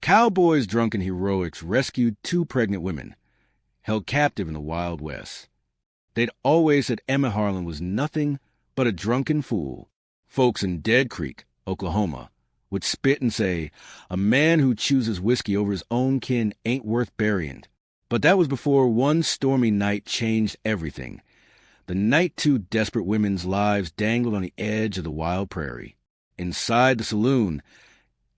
Cowboy's drunken heroics rescued 2 pregnant women, held captive in the Wild West. They'd always said Emma Harlan was nothing but a drunken fool. Folks in Dead Creek, Oklahoma, would spit and say, "A man who chooses whiskey over his own kin ain't worth burying." But that was before one stormy night changed everything. The night 2 desperate women's lives dangled on the edge of the wild prairie. Inside the saloon,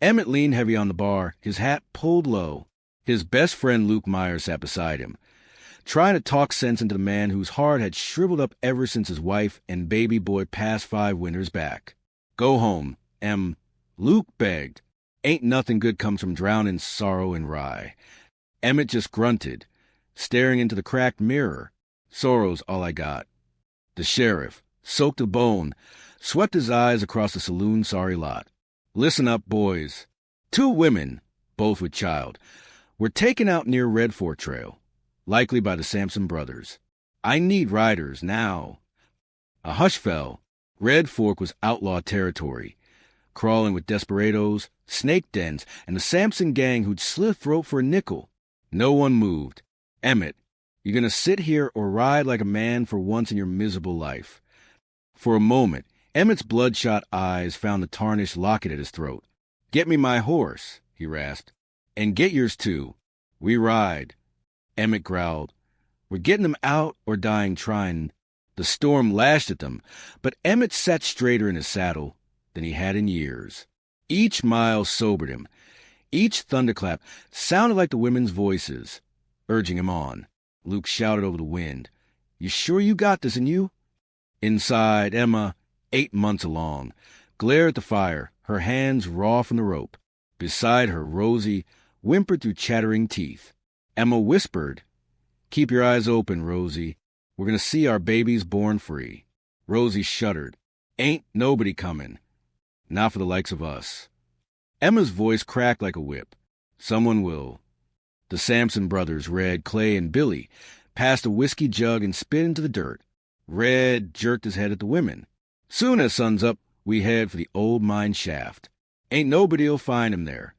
Emmett leaned heavy on the bar, his hat pulled low. His best friend Luke Myers sat beside him, trying to talk sense into the man whose heart had shriveled up ever since his wife and baby boy passed 5 winters back. "Go home, Em," Luke begged. "Ain't nothing good comes from drowning sorrow in rye." Emmett just grunted, staring into the cracked mirror. "Sorrow's all I got." The sheriff, soaked to the bone, swept his eyes across the saloon-sorry lot. "Listen up, boys. 2 women, both with child, were taken out near Red Fork Trail, likely by the Sampson brothers. I need riders now." A hush fell. Red Fork was outlaw territory, crawling with desperados, snake dens, and the Sampson gang who'd slit throat for a nickel. No one moved. "Emmett, you gonna sit here or ride like a man for once in your miserable life?" For a moment, Emmett's bloodshot eyes found the tarnished locket at his throat. "Get me my horse," he rasped. "And get yours too. We ride." Emmett growled. "We're getting them out or dying trying." The storm lashed at them, but Emmett sat straighter in his saddle than he had in years. Each mile sobered him. Each thunderclap sounded like the women's voices, urging him on. Luke shouted over the wind, "You sure you got this in you?" Inside, Emma, 8 months along, glared at the fire, her hands raw from the rope. Beside her, Rosie whimpered through chattering teeth. Emma whispered, "Keep your eyes open, Rosie. We're going to see our babies born free." Rosie shuddered. "Ain't nobody coming. Not for the likes of us." Emma's voice cracked like a whip. "Someone will." The Sampson brothers, Red, Clay, and Billy, passed a whiskey jug and spit into the dirt. Red jerked his head at the women. "Soon as sun's up, we head for the old mine shaft. Ain't nobody'll find him there."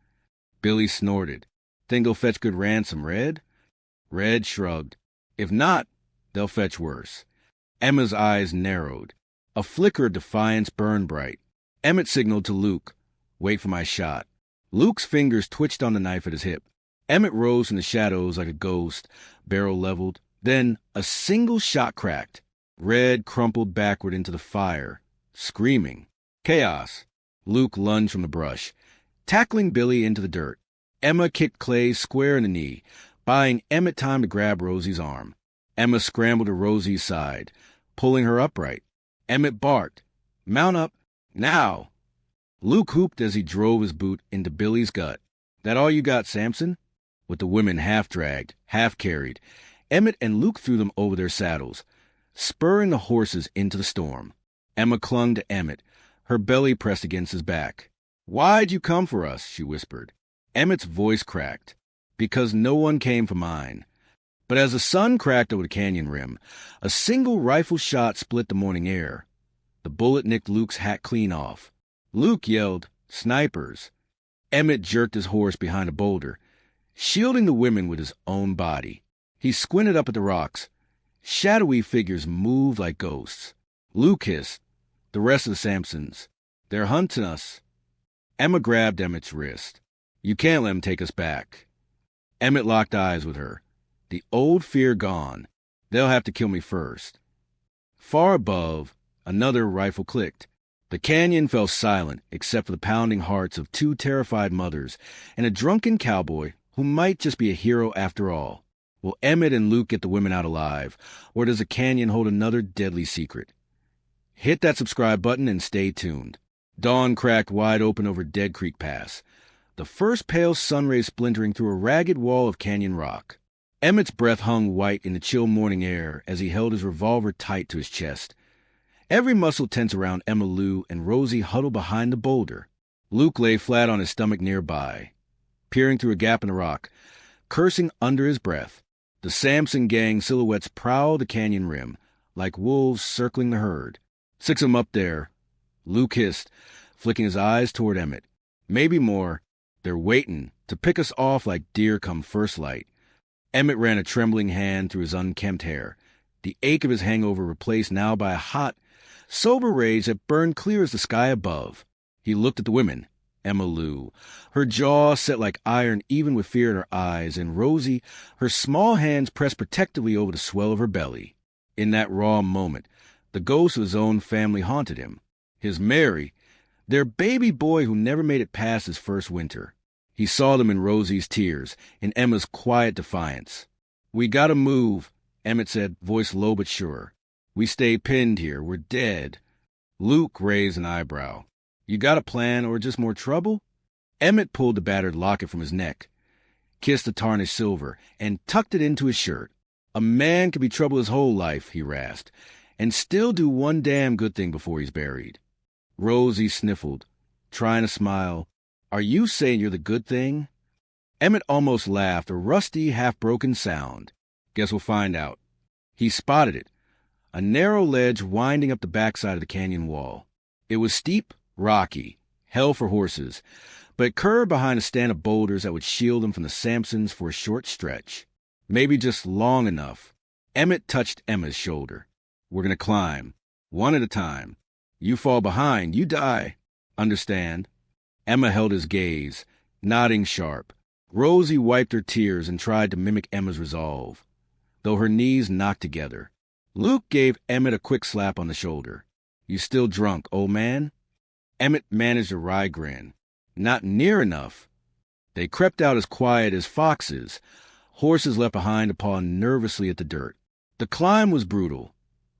Billy snorted. "Think they'll fetch good ransom, Red?" Red shrugged. "If not, they'll fetch worse." Emma's eyes narrowed. A flicker of defiance burned bright. Emmett signaled to Luke, "Wait for my shot." Luke's fingers twitched on the knife at his hip. Emmett rose from the shadows like a ghost, barrel leveled. Then a single shot cracked. Red crumpled backward into the fire, screaming. Chaos. Luke lunged from the brush, tackling Billy into the dirt. Emma kicked Clay square in the knee, buying Emmett time to grab Rosie's arm. Emma scrambled to Rosie's side, pulling her upright. Emmett barked, "Mount up, now!" Luke whooped as he drove his boot into Billy's gut. "That all you got, Sampson?" With the women half-dragged, half-carried, Emmett and Luke threw them over their saddles, spurring the horses into the storm. Emma clung to Emmett, her belly pressed against his back. "Why'd you come for us?" she whispered. Emmett's voice cracked. "Because no one came for mine." But as the sun cracked over the canyon rim, a single rifle shot split the morning air. The bullet nicked Luke's hat clean off. Luke yelled, "Snipers!" Emmett jerked his horse behind a boulder, shielding the women with his own body. He squinted up at the rocks. Shadowy figures moved like ghosts. Luke hissed, "The rest of the Sampsons. They're hunting us." Emma grabbed Emmett's wrist. "You can't let them take us back." Emmett locked eyes with her. The old fear gone. "They'll have to kill me first." Far above, another rifle clicked. The canyon fell silent except for the pounding hearts of 2 terrified mothers and a drunken cowboy who might just be a hero after all. Will Emmett and Luke get the women out alive, or does the canyon hold another deadly secret? Hit that subscribe button and stay tuned. Dawn cracked wide open over Dead Creek Pass, the first pale sun ray splintering through a ragged wall of canyon rock. Emmett's breath hung white in the chill morning air as he held his revolver tight to his chest. Every muscle tense around Emma Lou and Rosie huddled behind the boulder. Luke lay flat on his stomach nearby, peering through a gap in the rock, cursing under his breath. The Sampson gang silhouettes prowled the canyon rim, like wolves circling the herd. "6 of them up there," Luke hissed, flicking his eyes toward Emmett. "Maybe more. They're waiting to pick us off like deer come first light. Emmett ran a trembling hand through his unkempt hair, the ache of his hangover replaced now by a hot, sober rage that burned clear as the sky above. He looked at the women. Emma Lou, her jaw set like iron even with fear in her eyes, and Rosie, her small hands pressed protectively over the swell of her belly. In that raw moment, the ghost of his own family haunted him. His Mary, their baby boy who never made it past his first winter. He saw them in Rosie's tears, in Emma's quiet defiance. "We gotta move," Emmett said, voice low but sure. "We stay pinned here. We're dead." Luke raised an eyebrow. "You got a plan or just more trouble?" Emmett pulled the battered locket from his neck, kissed the tarnished silver, and tucked it into his shirt. "A man can be troubled his whole life," he rasped, "and still do one damn good thing before he's buried." Rosie sniffled, trying to smile. "Are you saying you're the good thing?" Emmett almost laughed, a rusty, half-broken sound. "Guess we'll find out." He spotted it, a narrow ledge winding up the backside of the canyon wall. It was steep, rocky, hell for horses, but it curved behind a stand of boulders that would shield them from the Sampsons for a short stretch. Maybe just long enough. Emmett touched Emma's shoulder. "We're going to climb, one at a time. You fall behind, you die. Understand?" Emma held his gaze, nodding sharp. Rosie wiped her tears and tried to mimic Emma's resolve, though her knees knocked together. Luke gave Emmett a quick slap on the shoulder. "You still drunk, old man?" Emmett managed a wry grin. "Not near enough." They crept out as quiet as foxes, horses left behind to paw nervously at the dirt. The climb was brutal.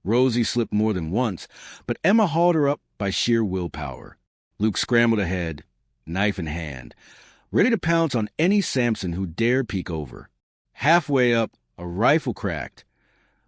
Rosie slipped more than once, but Emma hauled her up by sheer willpower. Luke scrambled ahead, knife in hand, ready to pounce on any Sampson who dared peek over. Halfway up, a rifle cracked.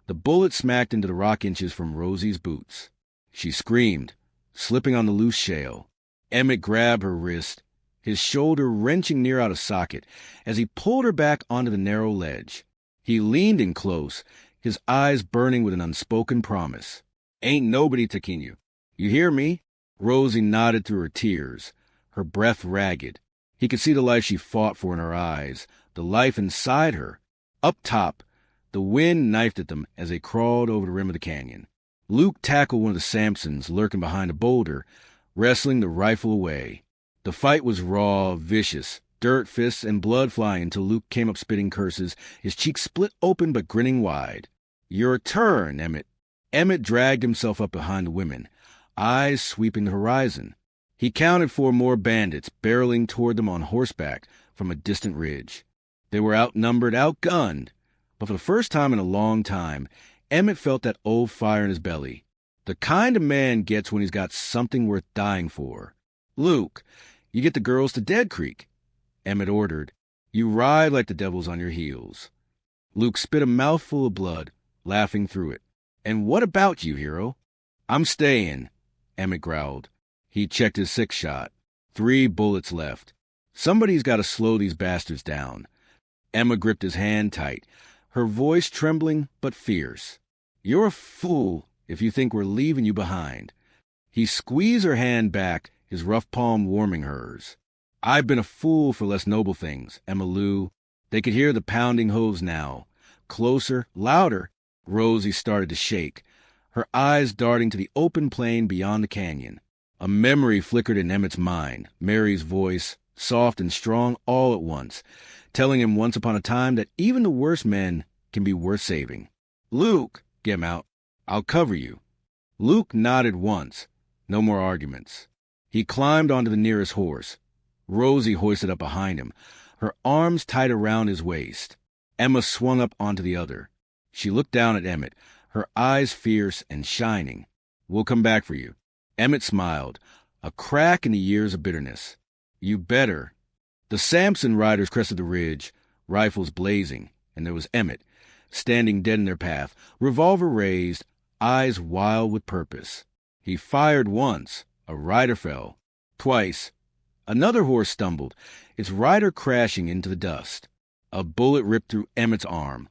The bullet smacked into the rock inches from Rosie's boots. She screamed, slipping on the loose shale. Emmett grabbed her wrist, his shoulder wrenching near out of socket, as he pulled her back onto the narrow ledge. He leaned in close, his eyes burning with an unspoken promise. "Ain't nobody taking you. You hear me?" Rosie nodded through her tears, her breath ragged. He could see the life she fought for in her eyes, the life inside her. Up top, the wind knifed at them as they crawled over the rim of the canyon. Luke tackled one of the Sampsons lurking behind a boulder, wrestling the rifle away. The fight was raw, vicious, dirt, fists, and blood flying until Luke came up spitting curses, his cheeks split open but grinning wide. "Your turn, Emmett." Emmett dragged himself up behind the women, eyes sweeping the horizon. He counted 4 more bandits barreling toward them on horseback from a distant ridge. They were outnumbered, outgunned, but for the first time in a long time, Emmett felt that old fire in his belly, the kind a man gets when he's got something worth dying for. "Luke, you get the girls to Dead Creek," Emmett ordered. "You ride like the devil's on your heels." Luke spit a mouthful of blood, laughing through it. "And what about you, hero?" "I'm staying," Emmett growled. He checked his 6-shot. 3 bullets left. "Somebody's got to slow these bastards down." Emma gripped his hand tight, her voice trembling but fierce. "You're a fool if you think we're leaving you behind." He squeezed her hand back, his rough palm warming hers. "I've been a fool for less noble things, Emma Lou." They could hear the pounding hooves now. Closer, louder. Rosie started to shake, her eyes darting to the open plain beyond the canyon. A memory flickered in Emmett's mind, Mary's voice, soft and strong all at once, telling him once upon a time that even the worst men can be worth saving. "Luke, get him out. I'll cover you." Luke nodded once. No more arguments. He climbed onto the nearest horse. Rosie hoisted up behind him, her arms tight around his waist. Emma swung up onto the other. She looked down at Emmett, her eyes fierce and shining. "We'll come back for you." Emmett smiled, a crack in the years of bitterness. "You better." The Sampson riders crested the ridge, rifles blazing, and there was Emmett, standing dead in their path, revolver raised, eyes wild with purpose. He fired once. A rider fell. Twice. Another horse stumbled, its rider crashing into the dust. A bullet ripped through Emmett's arm,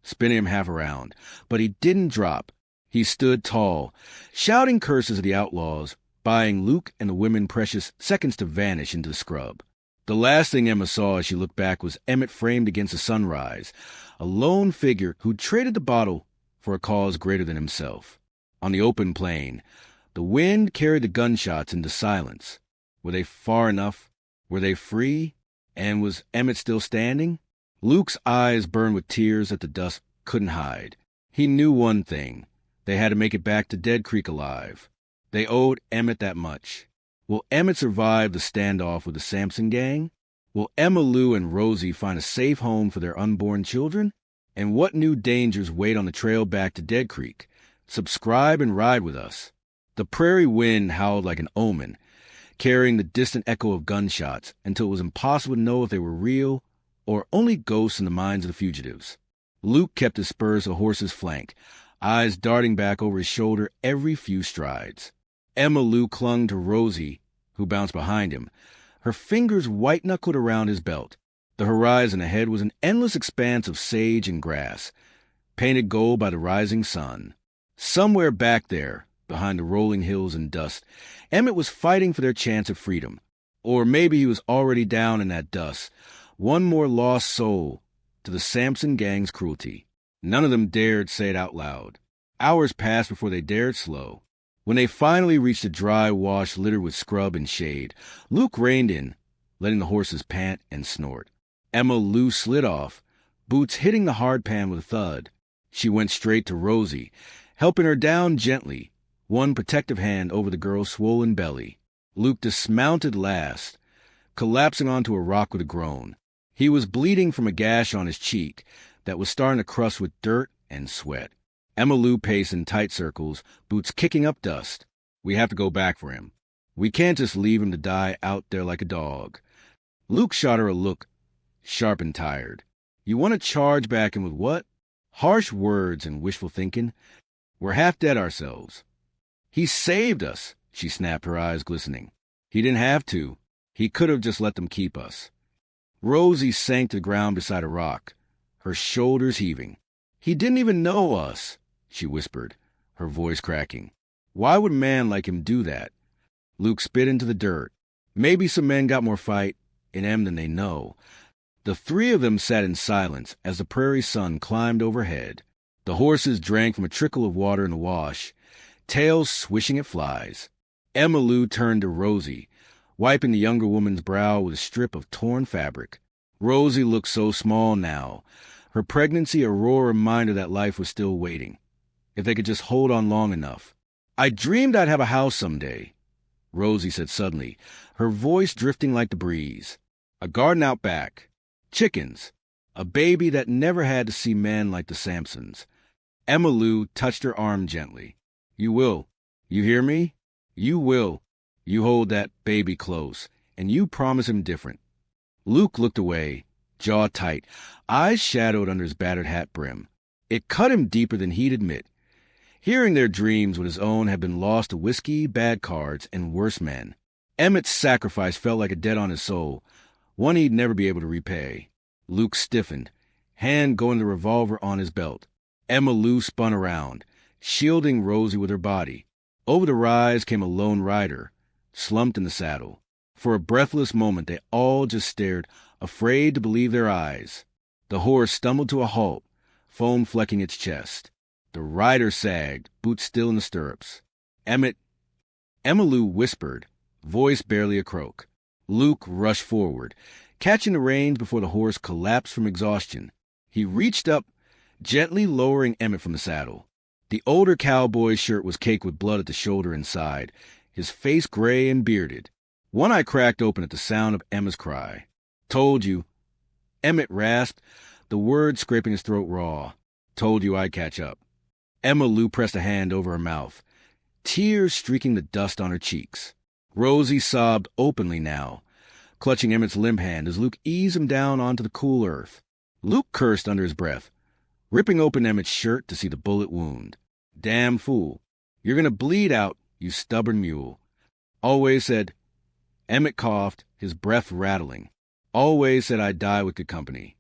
spinning him half around, but he didn't drop. He stood tall, shouting curses at the outlaws, buying Luke and the women precious seconds to vanish into the scrub. The last thing Emma saw as she looked back was Emmett framed against the sunrise, a lone figure who traded the bottle for a cause greater than himself. On the open plain, the wind carried the gunshots into silence. Were they far enough? Were they free? And was Emmett still standing? Luke's eyes burned with tears that the dust couldn't hide. He knew one thing. They had to make it back to Dead Creek alive. They owed Emmett that much. Will Emmett survive the standoff with the Sampson gang? Will Emma Lou and Rosie find a safe home for their unborn children? And what new dangers wait on the trail back to Dead Creek? Subscribe and ride with us. The prairie wind howled like an omen, carrying the distant echo of gunshots until it was impossible to know if they were real or only ghosts in the minds of the fugitives. Luke kept his spurs to the horse's flank, eyes darting back over his shoulder every few strides. Emma Lou clung to Rosie, who bounced behind him, her fingers white-knuckled around his belt. The horizon ahead was an endless expanse of sage and grass, painted gold by the rising sun. Somewhere back there, behind the rolling hills and dust, Emmett was fighting for their chance of freedom. Or maybe he was already down in that dust, one more lost soul to the Sampson gang's cruelty. None of them dared say it out loud. Hours passed before they dared slow. When they finally reached a dry wash littered with scrub and shade, Luke reined in, letting the horses pant and snort. Emma Lou slid off, boots hitting the hard pan with a thud. She went straight to Rosie, helping her down gently, one protective hand over the girl's swollen belly. Luke dismounted last, collapsing onto a rock with a groan. He was bleeding from a gash on his cheek that was starting to crust with dirt and sweat. Emma Lou paced in tight circles, boots kicking up dust. We have to go back for him. We can't just leave him to die out there like a dog. Luke shot her a look, sharp and tired. You want to charge back in with what? Harsh words and wishful thinking. We're half dead ourselves. He saved us, she snapped, her eyes glistening. He didn't have to. He could have just let them keep us. Rosie sank to the ground beside a rock, her shoulders heaving. He didn't even know us, she whispered, her voice cracking. Why would a man like him do that? Luke spit into the dirt. Maybe some men got more fight in them than they know. The three of them sat in silence as the prairie sun climbed overhead. The horses drank from a trickle of water in the wash, tails swishing at flies. Emma Lou turned to Rosie, wiping the younger woman's brow with a strip of torn fabric. Rosie looked so small now, her pregnancy a raw reminder that life was still waiting. If they could just hold on long enough. I dreamed I'd have a house someday, Rosie said suddenly, her voice drifting like the breeze. A garden out back. Chickens. A baby that never had to see men like the Sampsons. Emma Lou touched her arm gently. You will. You hear me? You will. You hold that baby close, and you promise him different. Luke looked away, jaw tight, eyes shadowed under his battered hat brim. It cut him deeper than he'd admit. Hearing their dreams with his own had been lost to whiskey, bad cards, and worse men. Emmett's sacrifice felt like a debt on his soul, one he'd never be able to repay. Luke stiffened, hand going to the revolver on his belt. Emma Lou spun around, shielding Rosie with her body. Over the rise came a lone rider, slumped in the saddle. For a breathless moment they all just stared, afraid to believe their eyes. The horse stumbled to a halt, foam flecking its chest. The rider sagged, boots still in the stirrups. Emma Lou whispered, voice barely a croak. Luke rushed forward, catching the reins before the horse collapsed from exhaustion. He reached up, gently lowering Emmett from the saddle. The older cowboy's shirt was caked with blood at the shoulder and side, his face gray and bearded. One eye cracked open at the sound of Emma's cry. Told you. Emmett rasped, the words scraping his throat raw. Told you I'd catch up. Emma Lou pressed a hand over her mouth, tears streaking the dust on her cheeks. Rosie sobbed openly now, clutching Emmett's limp hand as Luke eased him down onto the cool earth. Luke cursed under his breath, ripping open Emmett's shirt to see the bullet wound. Damn fool. You're gonna bleed out, you stubborn mule. Always said. Emmett coughed, his breath rattling. Always said I'd die with good company.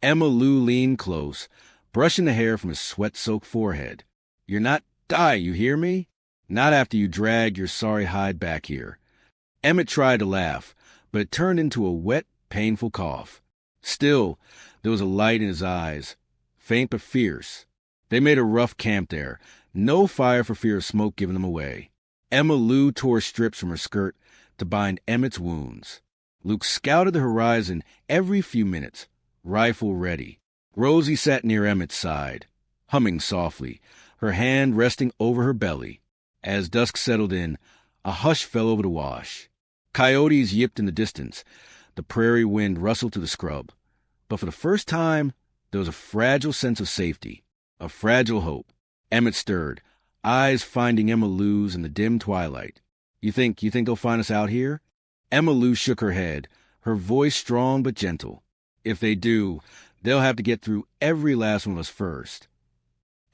Emma Lou leaned close, brushing the hair from his sweat-soaked forehead. You're not die, you hear me? Not after you drag your sorry hide back here. Emmett tried to laugh, but it turned into a wet, painful cough. Still, there was a light in his eyes, faint but fierce. They made a rough camp there, no fire for fear of smoke giving them away. Emma Lou tore strips from her skirt to bind Emmett's wounds. Luke scouted the horizon every few minutes, rifle ready. Rosie sat near Emmett's side, humming softly, her hand resting over her belly. As dusk settled in, a hush fell over the wash. Coyotes yipped in the distance. The prairie wind rustled through the scrub. But for the first time, there was a fragile sense of safety, a fragile hope. Emmett stirred, eyes finding Emma Lou's in the dim twilight. You think they'll find us out here? Emma Lou shook her head, her voice strong but gentle. If they do, they'll have to get through every last one of us first.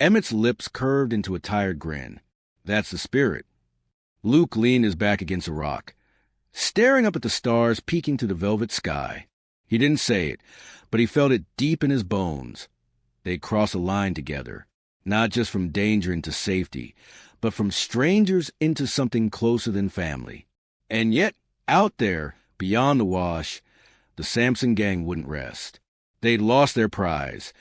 Emmett's lips curved into a tired grin. That's the spirit. Luke leaned his back against a rock, staring up at the stars peeking through the velvet sky. He didn't say it, but he felt it deep in his bones. They'd cross a line together, not just from danger into safety, but from strangers into something closer than family. And yet, out there, beyond the wash, the Sampson gang wouldn't rest. They'd lost their prize,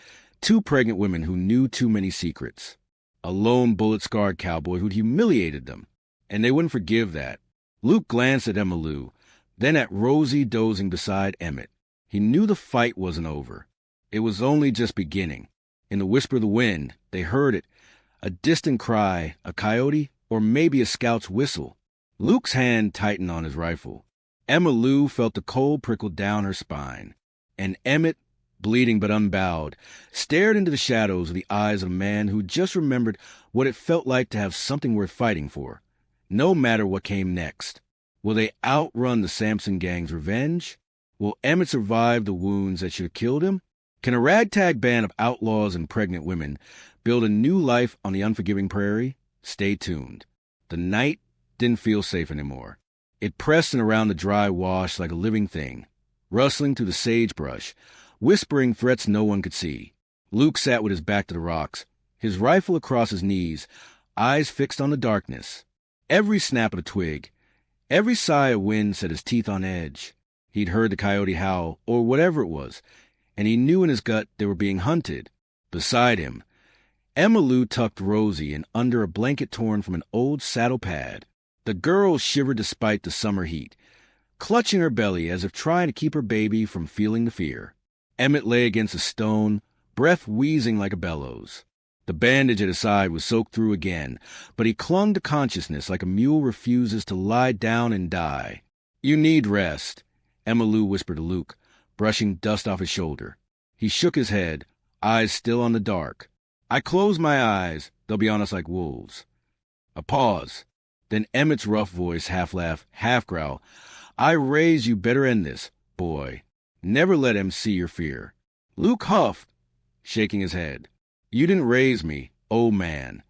2 pregnant women who knew too many secrets, a lone bullet-scarred cowboy who'd humiliated them, and they wouldn't forgive that. Luke glanced at Emma Lou, then at Rosie dozing beside Emmett. He knew the fight wasn't over. It was only just beginning. In the whisper of the wind, they heard it, a distant cry, a coyote, or maybe a scout's whistle. Luke's hand tightened on his rifle. Emma Lou felt the cold prickle down her spine, and Emmett, bleeding but unbowed, stared into the shadows with the eyes of a man who just remembered what it felt like to have something worth fighting for, no matter what came next. Will they outrun the Sampson gang's revenge? Will Emmett survive the wounds that should have killed him? Can a ragtag band of outlaws and pregnant women build a new life on the unforgiving prairie? Stay tuned. The night didn't feel safe anymore. It pressed in around the dry wash like a living thing, rustling through the sagebrush, whispering threats no one could see. Luke sat with his back to the rocks, his rifle across his knees, eyes fixed on the darkness. Every snap of a twig, every sigh of wind set his teeth on edge. He'd heard the coyote howl, or whatever it was, and he knew in his gut they were being hunted. Beside him, Emma Lou tucked Rosie in under a blanket torn from an old saddle pad. The girl shivered despite the summer heat, clutching her belly as if trying to keep her baby from feeling the fear. Emmett lay against a stone, breath wheezing like a bellows. The bandage at his side was soaked through again, but he clung to consciousness like a mule refuses to lie down and die. You need rest, Emma Lou whispered to Luke, brushing dust off his shoulder. He shook his head, eyes still on the dark. I close my eyes, they'll be on us like wolves. A pause. Then Emmett's rough voice, half laugh, half growl. I raise you better end this, boy. Never let him see your fear. Luke huffed, shaking his head. You didn't raise me, old man.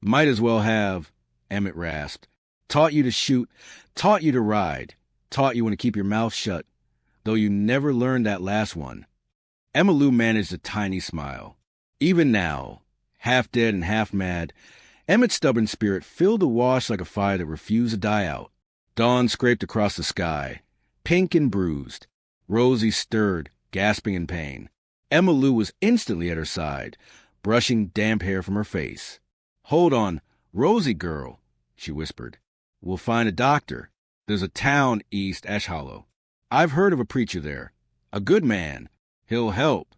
Might as well have, Emmett rasped. Taught you to shoot, taught you to ride, taught you when to keep your mouth shut, though you never learned that last one. Emma Lou managed a tiny smile. Even now, half dead and half mad, Emmett's stubborn spirit filled the wash like a fire that refused to die out. Dawn scraped across the sky, pink and bruised. Rosie stirred, gasping in pain. Emma Lou was instantly at her side, brushing damp hair from her face. Hold on, Rosie girl, she whispered. We'll find a doctor. There's a town east Ash Hollow. I've heard of a preacher there. A good man. He'll help.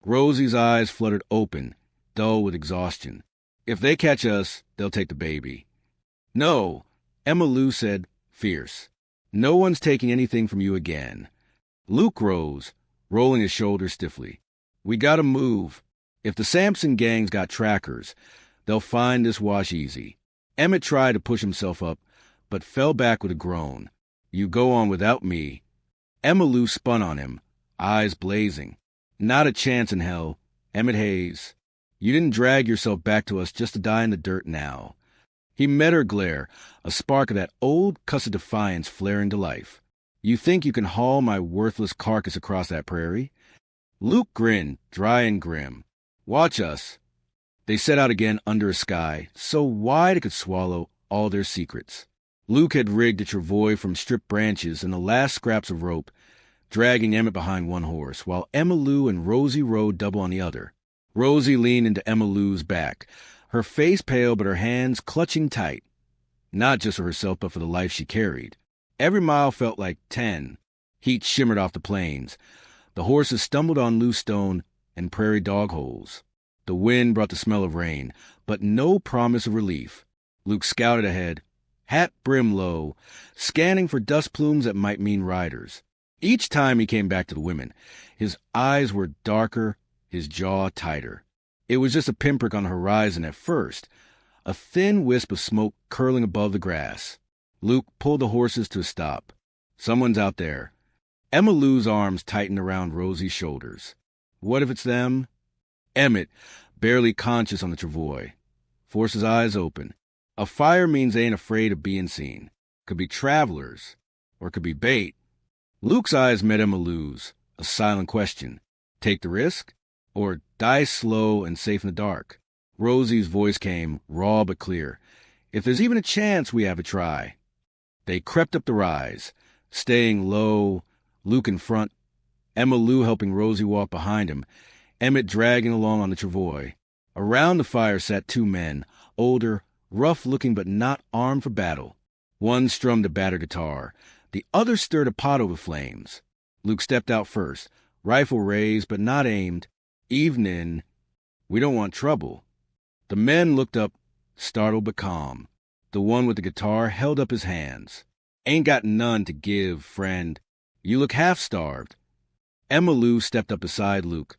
Rosie's eyes fluttered open, dull with exhaustion. If they catch us, they'll take the baby. No, Emma Lou said, fierce. No one's taking anything from you again. Luke rose, rolling his shoulders stiffly. We gotta move. If the Sampson gang's got trackers, they'll find this wash easy. Emmett tried to push himself up, but fell back with a groan. You go on without me. Emma Lou spun on him, eyes blazing. Not a chance in hell, Emmett Hayes. You didn't drag yourself back to us just to die in the dirt now. He met her glare, a spark of that old cussed defiance flaring to life. You think you can haul my worthless carcass across that prairie? Luke grinned, dry and grim. Watch us. They set out again under a sky so wide it could swallow all their secrets. Luke had rigged a travois from stripped branches and the last scraps of rope, dragging Emmett behind one horse, while Emma Lou and Rosie rode double on the other. Rosie leaned into Emma Lou's back, her face pale but her hands clutching tight, not just for herself but for the life she carried. Every mile felt like 10. Heat shimmered off the plains. The horses stumbled on loose stone and prairie dog holes. The wind brought the smell of rain, but no promise of relief. Luke scouted ahead, hat brim low, scanning for dust plumes that might mean riders. Each time he came back to the women, his eyes were darker, his jaw tighter. It was just a pinprick on the horizon at first, a thin wisp of smoke curling above the grass. Luke pulled the horses to a stop. Someone's out there. Emma Lou's arms tightened around Rosie's shoulders. What if it's them? Emmett, barely conscious on the travois, forced his eyes open. A fire means they ain't afraid of being seen. Could be travelers, or could be bait. Luke's eyes met Emma Lou's, a silent question. Take the risk, or die slow and safe in the dark? Rosie's voice came, raw but clear. If there's even a chance, we have a try. They crept up the rise, staying low, Luke in front, Emma Lou helping Rosie walk behind him, Emmett dragging along on the travois. Around the fire sat two men, older, rough-looking but not armed for battle. One strummed a battered guitar. The other stirred a pot over flames. Luke stepped out first, rifle raised but not aimed. Evening. We don't want trouble. The men looked up, startled but calm. The one with the guitar held up his hands. Ain't got none to give, friend. You look half-starved. Emma Lou stepped up beside Luke,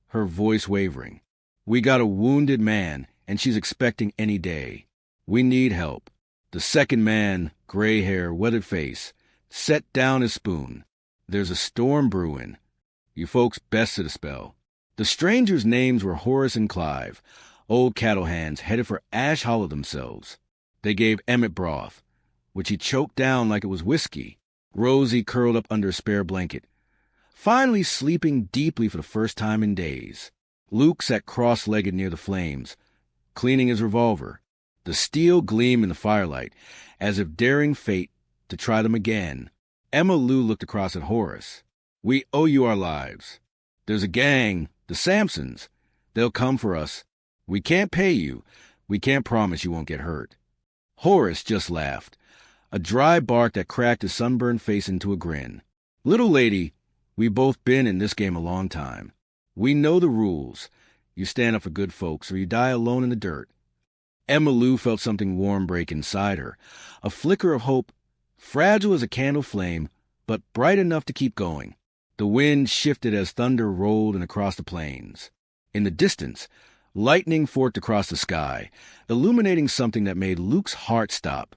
her voice wavering. We got a wounded man, and she's expecting any day. We need help. The second man, gray hair, weathered face, set down his spoon. There's a storm brewing. You folks bested a spell. The strangers' names were Horace and Clive, old cattle hands headed for Ash Hollow themselves. They gave Emmett broth, which he choked down like it was whiskey. Rosie curled up under a spare blanket, finally sleeping deeply for the first time in days. Luke sat cross-legged near the flames, cleaning his revolver, the steel gleam in the firelight, as if daring fate to try them again. Emma Lou looked across at Horace. We owe you our lives. There's a gang, the Sampsons. They'll come for us. We can't pay you. We can't promise you won't get hurt. Horace just laughed, a dry bark that cracked his sunburned face into a grin. Little lady, we've both been in this game a long time. We know the rules. You stand up for good folks, or you die alone in the dirt. Emma Lou felt something warm break inside her, a flicker of hope, fragile as a candle flame, but bright enough to keep going. The wind shifted as thunder rolled in across the plains. In the distance, lightning forked across the sky, illuminating something that made Luke's heart stop.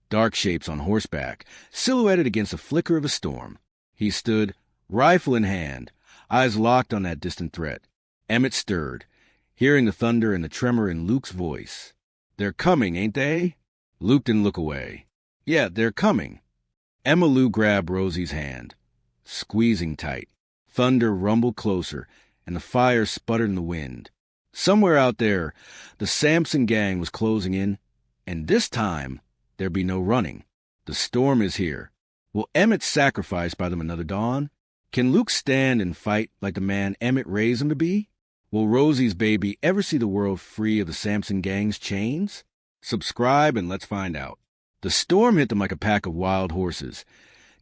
Dark shapes on horseback, silhouetted against the flicker of a storm. He stood, rifle in hand, eyes locked on that distant threat. Emmett stirred, hearing the thunder and the tremor in Luke's voice. They're coming, ain't they? Luke didn't look away. Yeah, they're coming. Emma Lou grabbed Rosie's hand, squeezing tight. Thunder rumbled closer, and the fire sputtered in the wind. Somewhere out there, the Sampson gang was closing in, and this time there'd be no running. The storm is here. Will Emmett sacrifice by them another dawn? Can Luke stand and fight like the man Emmett raised him to be? Will Rosie's baby ever see the world free of the Sampson gang's chains? Subscribe and let's find out. The storm hit them like a pack of wild horses,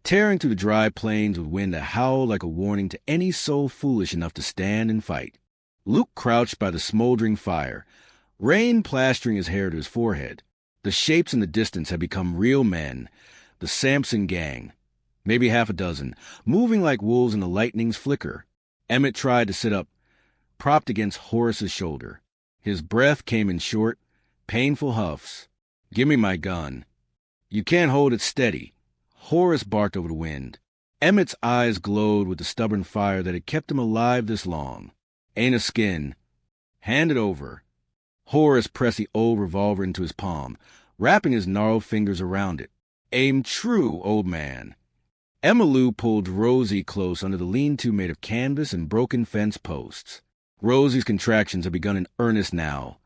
tearing through the dry plains with wind that howled like a warning to any soul foolish enough to stand and fight. Luke crouched by the smoldering fire, rain plastering his hair to his forehead. The shapes in the distance had become real men, the Sampson gang, maybe half a dozen, moving like wolves in the lightning's flicker. Emmett tried to sit up, propped against Horace's shoulder. His breath came in short, painful huffs. Give me my gun. You can't hold it steady. Horace barked over the wind. Emmett's eyes glowed with the stubborn fire that had kept him alive this long. Ain't a skin. Hand it over. Horace pressed the old revolver into his palm, wrapping his gnarled fingers around it. Aim true, old man. Emma Lou pulled Rosie close under the lean-to made of canvas and broken fence posts. Rosie's contractions had begun in earnest now,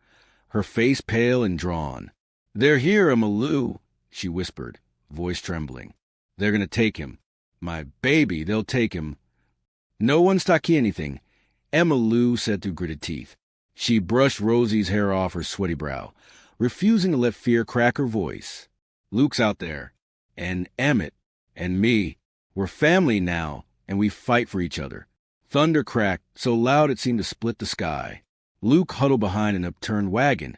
her face pale and drawn. They're here, Emma Lou, she whispered. voice trembling. They're going to take him. My baby, they'll take him. No one's talking anything, Emma Lou said through gritted teeth. She brushed Rosie's hair off her sweaty brow, refusing to let fear crack her voice. Luke's out there, and Emmett, and me. We're family now, and we fight for each other. Thunder cracked, so loud it seemed to split the sky. Luke huddled behind an upturned wagon,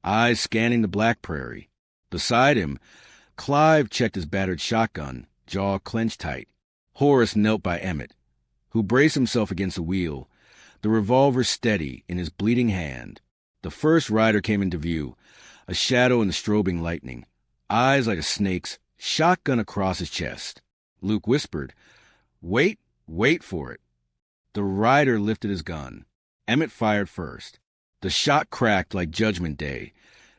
eyes scanning the black prairie. Beside him, Clive checked his battered shotgun, jaw clenched tight. Horace knelt by Emmett, who braced himself against the wheel, the revolver steady in his bleeding hand. The first rider came into view, a shadow in the strobing lightning, eyes like a snake's, shotgun across his chest. Luke whispered, "Wait for it." The rider lifted his gun. Emmett fired first. The shot cracked like Judgment Day,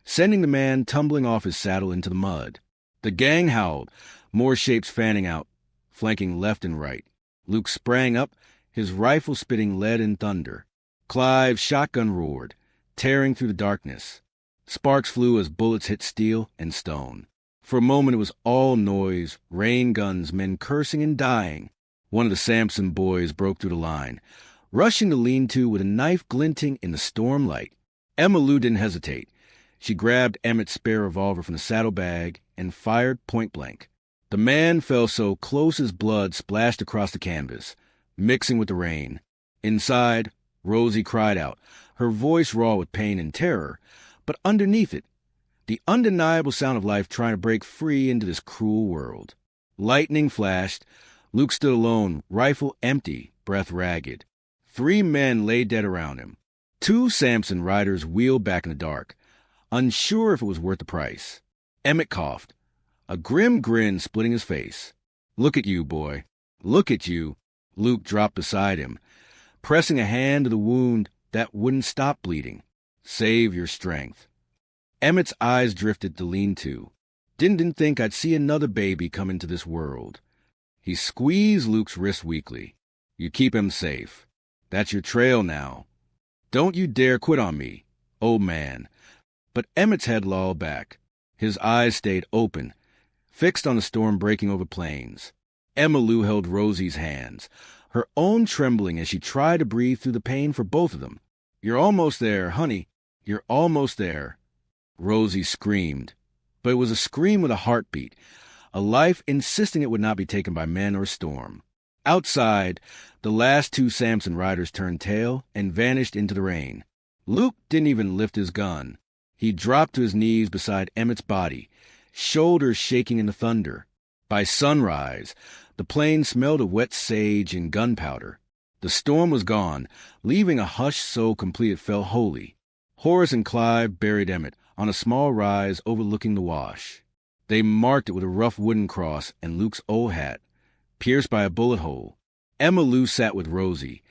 sending the man tumbling off his saddle into the mud. The gang howled, more shapes fanning out, flanking left and right. Luke sprang up, his rifle spitting lead and thunder. Clive's shotgun roared, tearing through the darkness. Sparks flew as bullets hit steel and stone. For a moment it was all noise, rain guns, men cursing and dying. One of the Sampson boys broke through the line, rushing the lean-to with a knife glinting in the storm light. Emma Lou didn't hesitate. She grabbed Emmett's spare revolver from the saddlebag and fired point-blank. The man fell so close his blood splashed across the canvas, mixing with the rain. Inside, Rosie cried out, her voice raw with pain and terror, but underneath it, the undeniable sound of life trying to break free into this cruel world. Lightning flashed. Luke stood alone, rifle empty, breath ragged. 3 men lay dead around him. 2 Sampson riders wheeled back in the dark, unsure if it was worth the price. Emmett coughed, a grim grin splitting his face. "Look at you, boy. Look at you." Luke dropped beside him, pressing a hand to the wound that wouldn't stop bleeding. "Save your strength." Emmett's eyes drifted to lean-to. Didn't think I'd see another baby come into this world. He squeezed Luke's wrist weakly. "You keep him safe. That's your trail now. Don't you dare quit on me, old man." But Emmett's head lolled back. His eyes stayed open, fixed on the storm breaking over plains. Emma Lou held Rosie's hands, her own trembling as she tried to breathe through the pain for both of them. "You're almost there, honey. You're almost there." Rosie screamed, but it was a scream with a heartbeat, a life insisting it would not be taken by men or storm. Outside, the last 2 Sampson riders turned tail and vanished into the rain. Luke didn't even lift his gun. He dropped to his knees beside Emmett's body, shoulders shaking in the thunder. By sunrise, the plain smelled of wet sage and gunpowder. The storm was gone, leaving a hush so complete it felt holy. Horace and Clive buried Emmett on a small rise overlooking the wash. They marked it with a rough wooden cross and Luke's old hat, pierced by a bullet hole. Emma Lou sat with Rosie,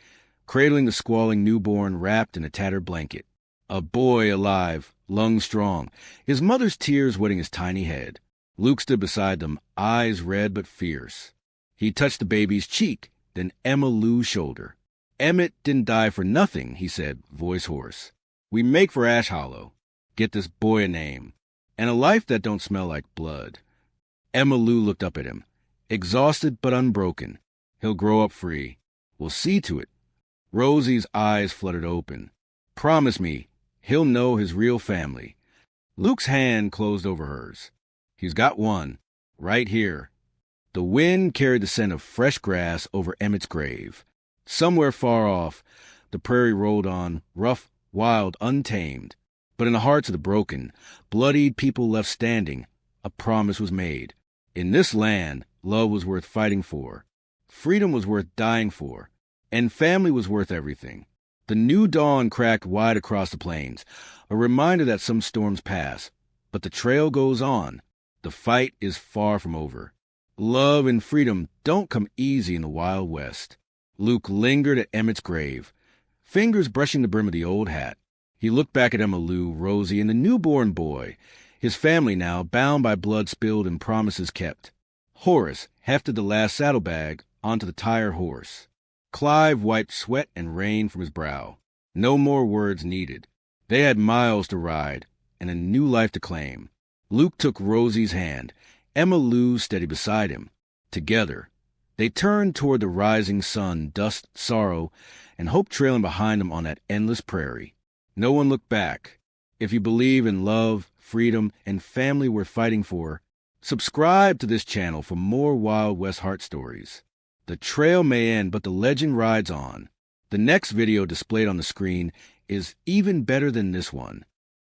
cradling the squalling newborn wrapped in a tattered blanket. A boy alive, lungs strong, his mother's tears wetting his tiny head. Luke stood beside them, eyes red but fierce. He touched the baby's cheek, then Emma Lou's shoulder. "Emmett didn't die for nothing," he said, voice hoarse. "We make for Ash Hollow. Get this boy a name, and a life that don't smell like blood." Emma Lou looked up at him, exhausted but unbroken. "He'll grow up free. We'll see to it." Rosie's eyes fluttered open. "Promise me, he'll know his real family." Luke's hand closed over hers. "He's got one, right here." The wind carried the scent of fresh grass over Emmett's grave. Somewhere far off, the prairie rolled on, rough, wild, untamed. But in the hearts of the broken, bloodied people left standing, a promise was made. In this land, love was worth fighting for, freedom was worth dying for, and family was worth everything. The new dawn cracked wide across the plains, a reminder that some storms pass, but the trail goes on. The fight is far from over. Love and freedom don't come easy in the Wild West. Luke lingered at Emmett's grave, fingers brushing the brim of the old hat. He looked back at Emma Lou, Rosie, and the newborn boy, his family now bound by blood spilled and promises kept. Horace hefted the last saddlebag onto the tired horse. Clive wiped sweat and rain from his brow. No more words needed. They had miles to ride and a new life to claim. Luke took Rosie's hand, Emma Lou steady beside him. Together, they turned toward the rising sun, dust, sorrow, and hope trailing behind them on that endless prairie. No one looked back. If you believe in love, freedom, and family worth fighting for, subscribe to this channel for more Wild West heart stories. The trail may end, but the legend rides on. The next video displayed on the screen is even better than this one.